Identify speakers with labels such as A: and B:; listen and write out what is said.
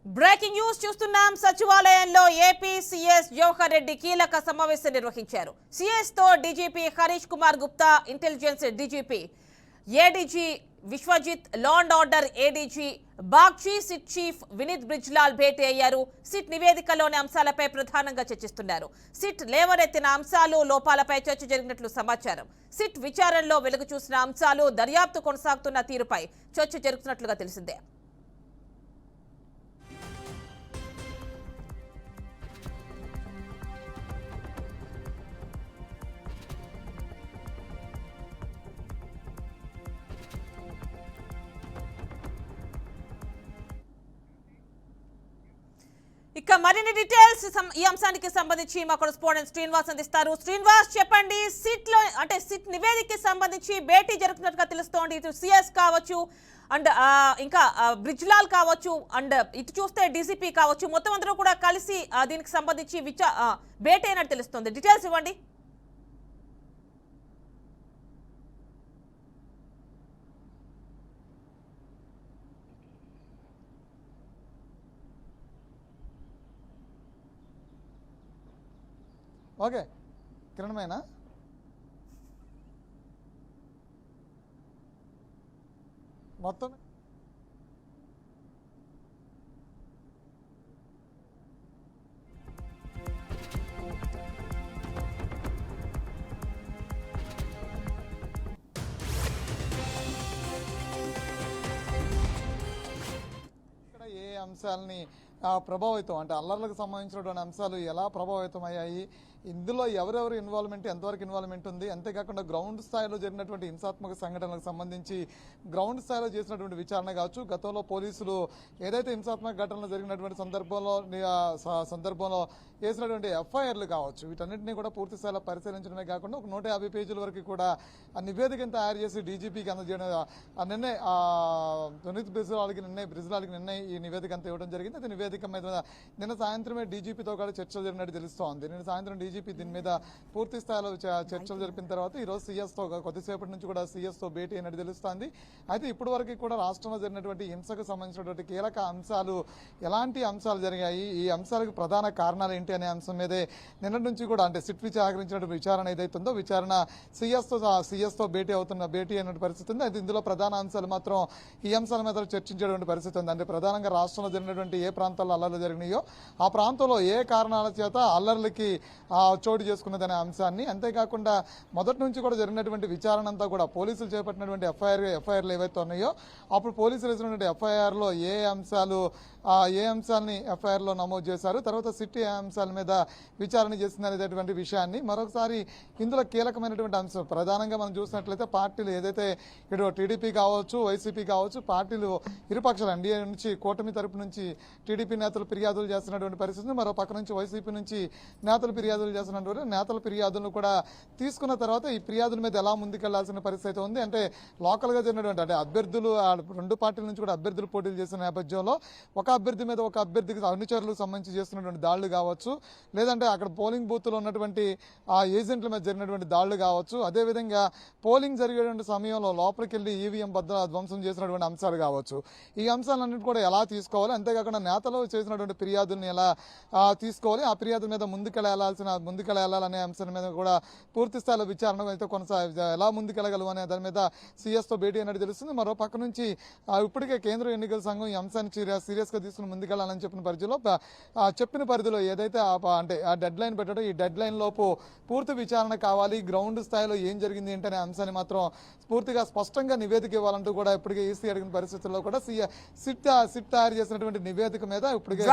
A: Breaking news చూస్తున్నాం. సచివాలయంలో AP CS Jawahar Reddy కీలక సమావేశం నిర్వహించారు. సీఎస్ తో DGP Harish Kumar Gupta, intelligence DGP ADG Vishwajit, law and order ADG Bagchi, SIT chief Vineet Brijlal భేటీ అయ్యారు. సిట్ నివేదికలోని అంశాలపై ప్రధానంగా చర్చిస్తున్నారు. సిట్ లేవనెత్తిన అంశాలు, లోపాలపై చర్చ జరిగినట్లు సమాచారం. సిట్ విచారణలో వెలుగు చూసిన అంశాలు, దర్యాప్తు కొనసాగుతున్న తీరుపై చర్చ జరుగుతున్నట్లుగా తెలిసిందే. ఇక మరిన్ని డీటెయిల్స్ ఈ అంశానికి సంబంధించి మా కరెస్పాండెంట్ శ్రీనివాస్ అందిస్తారు. శ్రీనివాస్, చెప్పండి. సిట్ లో అంటే సిట్ నివేదికకి సంబంధించి భేటీ జరుగుతున్నట్టుగా తెలుస్తోంది. ఇటు సిఎస్ కావచ్చు అండ్ ఇంకా బ్రిజ్లాల్ కావచ్చు అండ్ ఇటు చూస్తే డీసీపీ కావచ్చు, మొత్తం అందరూ కూడా కలిసి దీనికి సంబంధించి భేటీ అయినట్టు తెలుస్తోంది. డీటెయిల్స్ ఇవ్వండి.
B: ఓకే కిరణమేనా మొత్తం ఇక్కడ ఏ అంశాలని ప్రభావితం అంటే అల్లర్లకు సంబంధించినటువంటి అంశాలు ఎలా ప్రభావితం అయ్యాయి, ఇందులో ఎవరెవరు ఇన్వాల్వ్మెంట్, ఎంతవరకు ఇన్వాల్వ్మెంట్ ఉంది, అంతేకాకుండా గ్రౌండ్ స్థాయిలో జరిగినటువంటి హింసాత్మక సంఘటనలకు సంబంధించి గ్రౌండ్ స్థాయిలో చేసినటువంటి విచారణ కావచ్చు, గతంలో పోలీసులు ఏదైతే హింసాత్మక ఘటనలు జరిగినటువంటి సందర్భంలో చేసినటువంటి ఎఫ్ఐఆర్లు కావచ్చు, వీటన్నింటినీ కూడా పూర్తి స్థాయిలో పరిశీలించడమే కాకుండా ఒక 150 పేజీల వరకు కూడా ఆ నివేదికను తయారు చేసి డీజీపీకి అందజేయడం నిన్నే వినీత్ బ్రిజ్లాల్కి నిన్నే ఈ నివేదిక అంతా ఇవ్వడం జరిగింది. అది నివేదిక మీద నిన్న సాయంత్రమే డీజీపీతో కూడా చర్చలు జరిగినట్టు తెలుస్తోంది. నిన్న సాయంత్రం డీజీపీ దీని మీద పూర్తి స్థాయిలో చర్చలు జరిపిన తర్వాత ఈరోజు సీఎస్తో కొద్దిసేపటి నుంచి కూడా సీఎస్తో భేటీ అయినట్టు తెలుస్తోంది. అయితే ఇప్పటి వరకు కూడా రాష్ట్రంలో జరిగినటువంటి హింసకు సంబంధించినటువంటి కీలక అంశాలు, ఎలాంటి అంశాలు జరిగాయి, ఈ అంశాలకు ప్రధాన కారణాలు ఏంటి అనే అంశం మీదే నిన్నటి నుంచి కూడా అంటే సిట్ సహకరించినటువంటి విచారణ ఏదైతుందో విచారణ సీఎస్తో భేటీ అయినటువంటి పరిస్థితి ఉంది. అయితే ఇందులో ప్రధాన అంశాలు మాత్రం ఈ అంశాల మీద చర్చించేటువంటి పరిస్థితి ఉంది. అంటే ప్రధానంగా రాష్ట్రంలో జరిగినటువంటి ఏ ప్రాంతాల్లో అల్లర్లు జరిగినాయో ఆ ప్రాంతంలో ఏ కారణాల చేత అల్లర్లకి చోటు చేసుకున్నదనే అంశాన్ని, అంతేకాకుండా మొదటి నుంచి కూడా జరిగినటువంటి విచారణ అంతా కూడా పోలీసులు చేపట్టినటువంటి ఎఫ్ఐఆర్లు ఏవైతే ఉన్నాయో అప్పుడు పోలీసులు వేసినటువంటి ఎఫ్ఐఆర్లో ఏ అంశాలని ఎఫ్ఐఆర్లో నమోదు చేశారు, తర్వాత సిట్ ఏ అంశాల మీద విచారణ చేసిందనేటటువంటి విషయాన్ని మరొకసారి ఇందులో కీలకమైనటువంటి అంశం ప్రధానంగా మనం చూసినట్లయితే పార్టీలు ఏదైతే ఇటు టీడీపీ కావచ్చు, వైసీపీ కావచ్చు, పార్టీలు ఇరుపక్షాలు ఎన్డీఏ నుంచి కూటమి తరపు నుంచి టీడీపీ నేతలు ఫిర్యాదులు చేస్తున్నటువంటి పరిస్థితి, మరో పక్క నుంచి వైసీపీ నుంచి నేతలు ఫిర్యాదులు చేస్తున్నటువంటి నేతల ఫిర్యాదులను కూడా తీసుకున్న తర్వాత ఈ ఫిర్యాదుల మీద ఎలా ముందుకెళ్లాల్సిన పరిస్థితి ఉంది. అంటే లోకల్గా జరిగినటువంటి అంటే అభ్యర్థులు రెండు పార్టీల నుంచి కూడా అభ్యర్థులు పోటీలు చేసిన నేపథ్యంలో ఒక అభ్యర్థి మీద ఒక అభ్యర్థికి అనుచరులకు సంబంధించి చేస్తున్నటువంటి దాడులు కావచ్చు, లేదంటే అక్కడ పోలింగ్ బూత్లో ఉన్నటువంటి ఆ ఏజెంట్ల మీద జరిగినటువంటి దాడులు కావచ్చు, అదేవిధంగా పోలింగ్ జరిగేటువంటి సమయంలో లోపలికి వెళ్ళి ఈవీఎం ధ్వంసం చేసినటువంటి అంశాలు కావచ్చు, ఈ అంశాలన్నింటి కూడా ఎలా తీసుకోవాలి, అంతేకాకుండా నేతలు చేసినటువంటి ఫిర్యాదుల్ని ఎలా తీసుకోవాలి, ఆ ఫిర్యాదు మీద ముందుకెళ్లాలనే అంశం మీద కూడా పూర్తి స్థాయిలో విచారణ అయితే ఎలా ముందుకెళ్లగలవు అనే దాని మీద సీఎస్తో భేటీ అయినట్టు తెలుస్తుంది. మరో పక్క నుంచి ఇప్పటికే కేంద్ర ఎన్నికల సంఘం ఈ అంశాన్ని సీరియస్గా తీసుకుని ముందుకెళ్లాలని చెప్పిన పరిధిలో ఏదైతే అంటే ఆ డెడ్ లైన్ పెట్టడం, ఈ డెడ్ లైన్ లోపు పూర్తి విచారణ కావాలి, గ్రౌండ్ స్థాయిలో ఏం జరిగింది ఏంటనే అంశాన్ని మాత్రం పూర్తిగా స్పష్టంగా నివేదిక ఇవ్వాలంటూ కూడా ఇప్పటికే ఈసీ అడిగిన పరిస్థితుల్లో కూడా సిట్ తయారు చేసినటువంటి నివేదిక మీద ఇప్పటికే